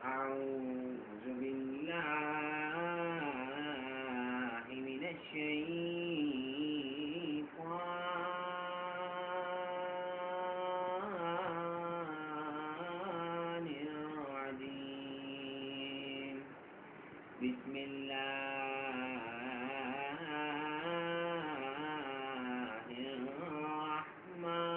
أعوذ بالله من الشيطان الرجيم. بسم الله الرحمن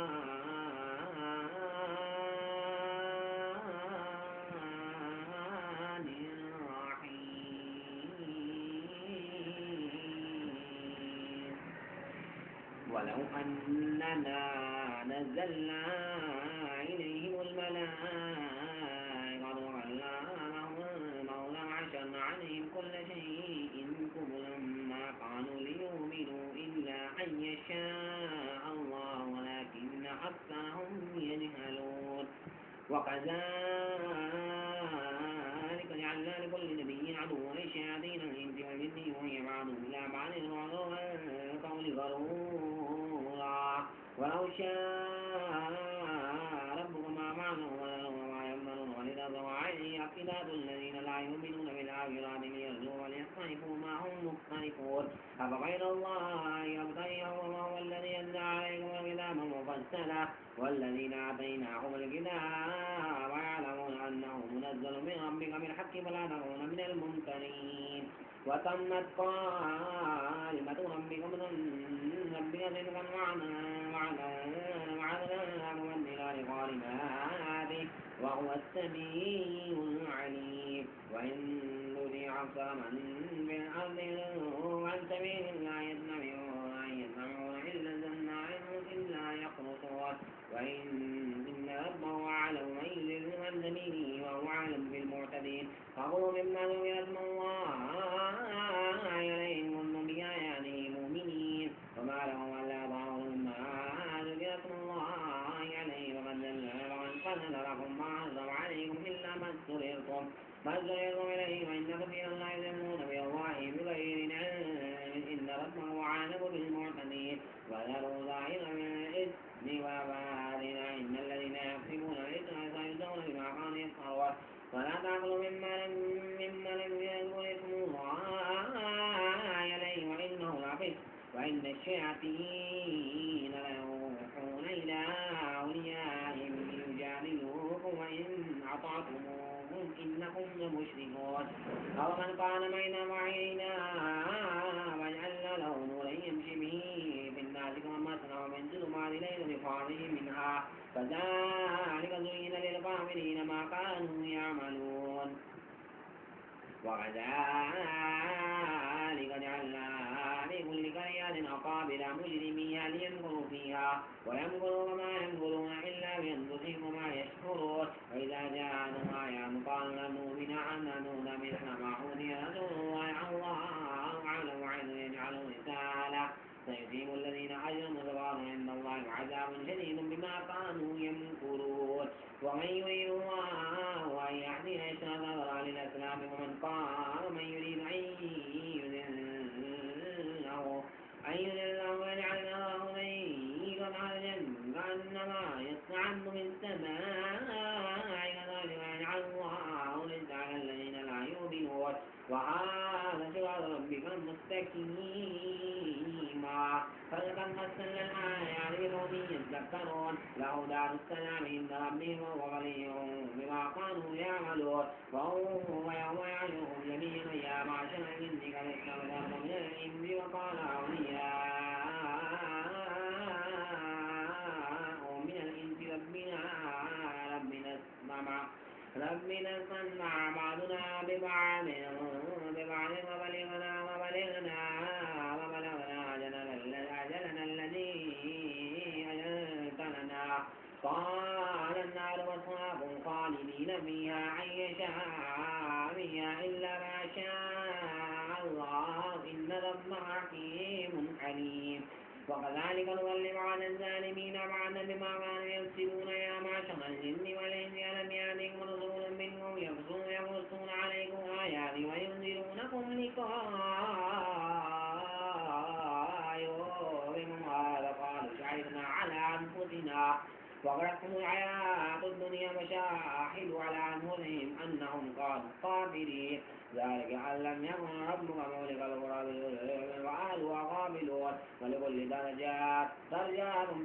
الرحيم. ولو أننا نزلنا إليهم الملائكة وكلمهم الموتى وحشرنا عليهم كل شيء قبلا ما كانوا ليؤمنوا إلا أن يشاء الله ولكن أكثرهم يجهلون. وكذلك جعلنا لكل نبي عدوا للشياطين الإنس والجن يوحي بعضهم إلى بعض غرور القول غرورا. ولو شاء ربك ما فعلوا وما يفعلون ولتطغى عليه أفئدة الذين لا يؤمنون بالآخرة ليرجوا وليقترفوا ما هم مقترفون. أفغير الله يبتغي وهو الذي أنزل عليكم الكتاب مفصلا والذين آتيناهم الكتاب يعلمون أنه منزل من ربك بالحق فلا تكونن من الممترين. وتمت كلمة ربك صدقا وعدلا لا مبدل لكلماته وهو السميع العليم. وإن تطع أكثر من في الأرض عن سبيل الله يسمعون إلا الظن إلا يخرصون. وإن ربه أعلم من يضل عن سبيله وهو أعلم بالمعتدين. فخذوا مما ذكر اسم الله عليه إن كنتم بآياته مؤمنين. وما لهم ألا تعبدوا مما ذكر اسم الله عليه فقد لكم ما حرم عليكم إلا ما اضطررتم إليه وإن كثيرا لا يؤمنون بأفواههم بغير علم إن ربه أعلم بالمعتدين. وذروا ظاهر الإثم وباطنه إن الذين يكسبون الإثم سيجزون بما كانوا يكفرون. ولا تأكلوا مما لم يذكر اسم الله عليه وإنه لفسق. وإن الشياطين ليوحون إلى أوليائهم ليجادلوكم وإن أطعتموهم إنكم لمشركون. أو من كان ميتا وعينا وجعلنا له نورا يمشي به في الناس كمن مثله من ظلمات ليس بخارج منها كذلك زين للكافرين ما كانوا يعملون. وكذلك جعلنا لكل قرية أقابل مجرميها ليمكروا فيها ويمكروا وما يمكرون إلا بأنفسهم وما يشكرون. وإذا جاءهم آيات قالوا لن نؤمن حتى نؤتى مثل ما أوتي رسول الله الله أعلم حيث يجعل رسالة سيصيب الذين أجرموا صغار عند الله وعذاب شديد بما كانوا يمكرون. ومن يريد الله أن يهديه يشرح صدره للإسلام ومن قال من يريد أن يضله ويجعل له ضيقا حرجا كأنما يصعد من السماء كذلك يجعل الله الرجس على الذين لا يؤمنون. وهذا صراط ربك مستقيما. فلقد مثلنا الآيات لقوم يذكرون. له دار السلام عند ربهم وهو ولي بما كانوا يعملون. وهو يوم يعلمهم جميعا يا معشر الجن قد استكبرتم من الإنس وقال أولياء من الإنس ربنا اسمع بعضنا ببعض وبلغنا أجلنا الذي أجلت لنا. قال النار مسواكم خالدين فيها أن يشاء فيها إلا ما شاء الله إن ربك حكيم عليم. وكذلك نولي بعض الظالمين بعضا بما كانوا يكسبون يا معشر الجن والإنس ألم يأتكم رسول منكم يقصون عليكم آياتي وينذرونكم لقاء يومكم هذا قالوا شهدنا على أنفسنا وغرتهم الحياة الدنيا الدنيا فشاهدوا على أنفسهم أنهم كانوا كافرين ذلك أن لم يكن ربك مولك القرى بالظلم وأهلها غافلون ولكل درجات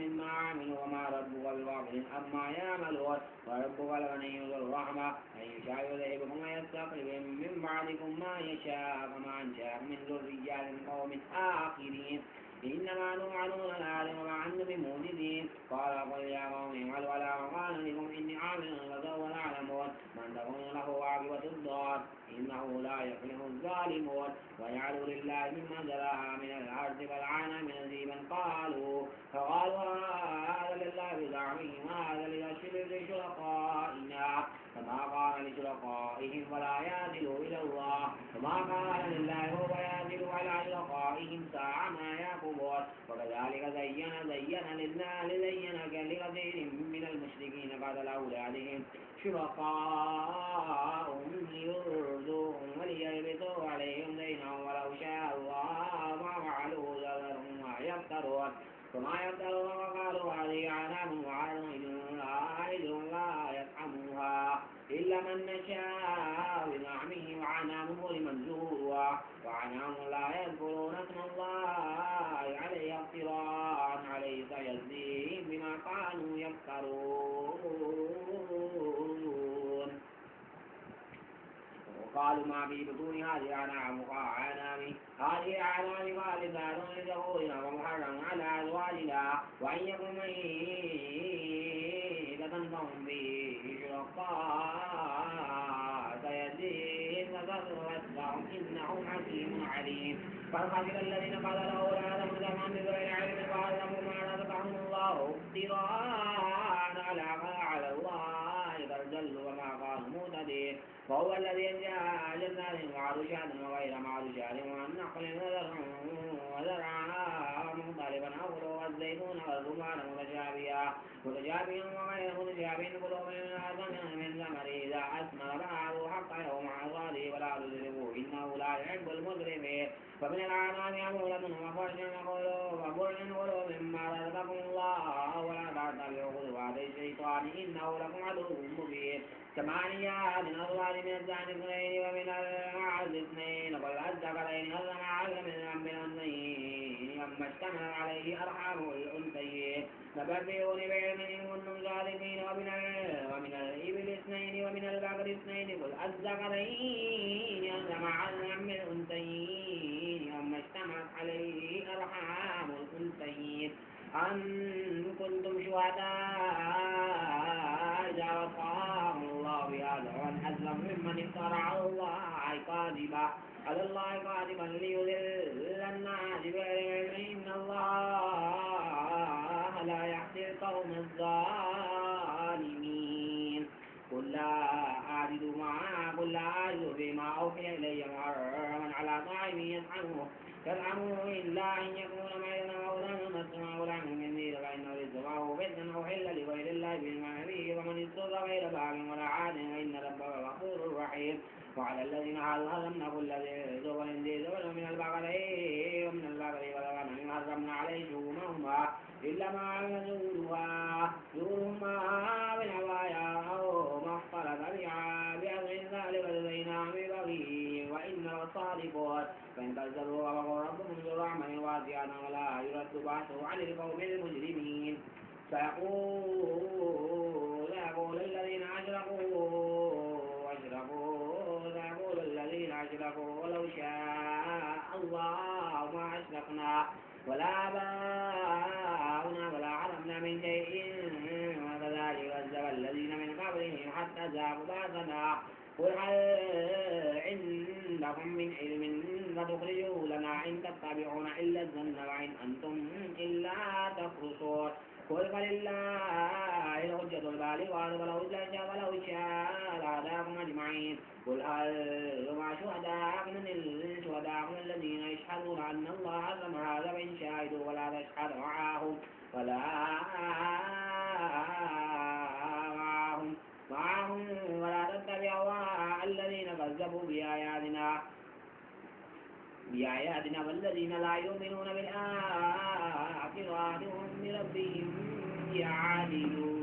مما عملوا وما ربك بغافل عما يعملون وربك الغني ذو الرحمة أن يشاء يذهبكم ويستخلف من بعدكم ما يشاء كما أنشأكم من ذريات قوم آخرين إنما توعدون لآت وما أنتم بمعجزين قال قل يا قوم اعملوا على مكانتكم إني عامل فسوف تعلمون من تكون له عاقبة الدار إنه لا يفلح الظالمون وجعلوا لله مما ذرأ من الأرض كالأنعام نصيبا فقالوا هذا لله بزعمهم وهذا لشركائنا فما كان لشركائهم ولا يصل إلى الله وما كان لله وهو يصل على شركائهم ساء ما يحكمون وكذلك زين لكثير من المشركين قتل أولادهم شركاءهم ليرضوهم وليلبسوا عليهم دينهم ولو شاء الله ما فعلوه ذرهم ما يفترون وما يفترون وقالوا هذه أنعام وعظيم لا يطعمها إلا من نشاء بزعمه وأنعام لمن زورها وأنعام لا يذكرون اسم الله عليه افتراء عليه سيجزيهم بما كانوا يفترون وقالوا ما في بطون هذه أنعام خالصات لذكورنا ومحرم على أزواجنا وأن يكن ميتة فهم به شركاء سيجزيهم وتذكرهم إنه حكيم عليم فالخاسر الذين قتلوا أولادهم ذبحا بغير علم فعلموا ما رزقهم الله افتراء على الله فارجلوا وما كانوا مهتدين وهو الذي جعل جنات معروشات وغير معروشات والنخل وزرعا مختلفا أكله والزيتون والرمان متشابها وغير متشابه كلوا من ثمره إذا أثمر فآتوا حقه يوم حصاده ولا تسرفوا إنه لا يحب المسرفين فمن الأنعام حمولة وفرشا كلوا مما رزقكم الله ولا تتبعوا خطوات الشيطان إنه لكم عدو مبين ثمانيات أزواج من الزعن اثنين ومن المعز اثنين قل الذكرين حرم على من الأنثيين أما اشتمل عليه أرحام الأنثيين نبئوني بعلم إن كنتم صادقين ومن الإبل اثنين ومن البقر اثنين قل الذكرين حرم على من الأنثيين أما اشتملت عليه أرحام الأنثيين أن كنتم شهداء إذا وصاهم الله بهذا ومن أظلم ممن افترى على الله كاذبا ليضل الناس بغير علم إن الله لا يهدي القوم الظالمين قل لا أعبد فيما أوحي إلي محرما على طاعم يطعمه إلا أن يكون ميتا أو دما مسموعا أو لحم خنزير فإنه رزقه فتنة أو حل لغير الله بالمعروف ومن اضطر غير باغ ولا عاد فإن ربك غفور رحيم وعلى الذين حرمنا كل ذي زبر من البقر والغنم حرمنا عليه شؤونهما إلا ما زورهما بالهوايا أو ما اختلط بها بأمر ذلك لدينا ببغي وإن الصادقون فإن كذبوا فقل ربكم ذو رحمة واسعة ولا يرد بأسه عن القوم المجرمين سيقول الذين أشركوا ولو شاء الله ما أشركنا ولا آباؤنا ولا علمنا من شيء وكذلك كذب الذين من قبلهم حتى ذاقوا بأسنا قل هل عندكم من علم فتخرجوه لنا إن تتبعون إلا الظن وإن أنتم إلا تخرصون قل فلله الحجة البالغة ولو شاء لهداكم أجمعين قل هل مع شهداءكم الذين يشهدون أن الله سمع هذا وإن شاهدوا ولا تشهد معهم ولا تتبع أهواء الذين كذبوا بآياتنا والذين لا يؤمنون بالآخرة هم بربهم يعدلون